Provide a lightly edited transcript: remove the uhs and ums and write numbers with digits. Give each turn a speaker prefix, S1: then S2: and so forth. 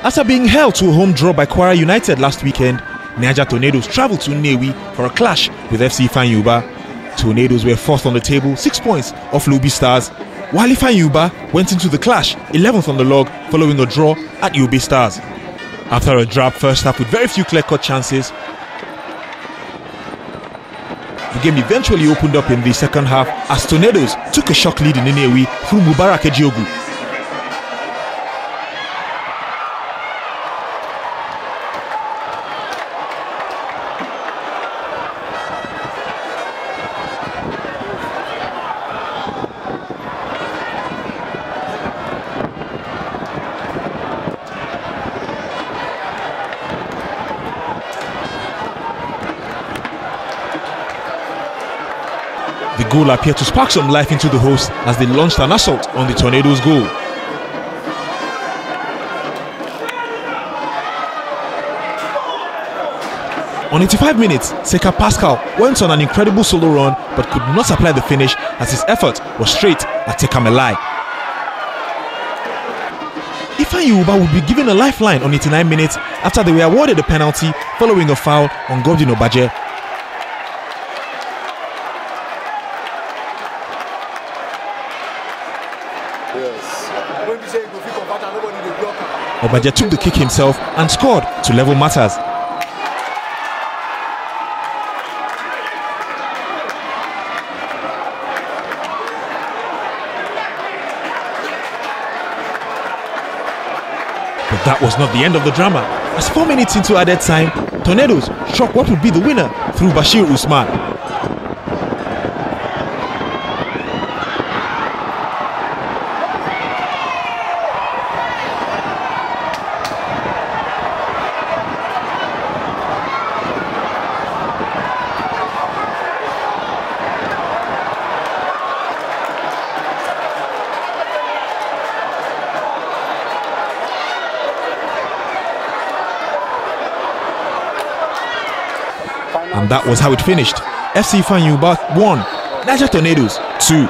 S1: After being held to a home draw by Kwara United last weekend, Niger Tornadoes travelled to Nnewi for a clash with FC IFEANYI UBAH. Tornadoes were fourth on the table, 6 points off Lobi Stars, while IFEANYI UBAH went into the clash 11th on the log following a draw at UBAH Stars. After a drab first half with very few clear-cut chances, the game eventually opened up in the second half as Tornadoes took a shock lead in Nnewi through Mubarak Ejiogu. The goal appeared to spark some life into the hosts as they launched an assault on the Tornadoes' goal. On 85 minutes, Seka Pascal went on an incredible solo run but could not apply the finish as his effort was straight at Tekamelai. IFEANYI UBAH would be given a lifeline on 89 minutes after they were awarded a penalty following a foul on Godwin Obaje. Obaje took the kick himself and scored to level matters. But that was not the end of the drama, as 4 minutes into added time, Tornadoes struck what would be the winner through Bashir Usman. And that was how it finished. FC IFEANYI UBAH 1, Niger Tornadoes 2.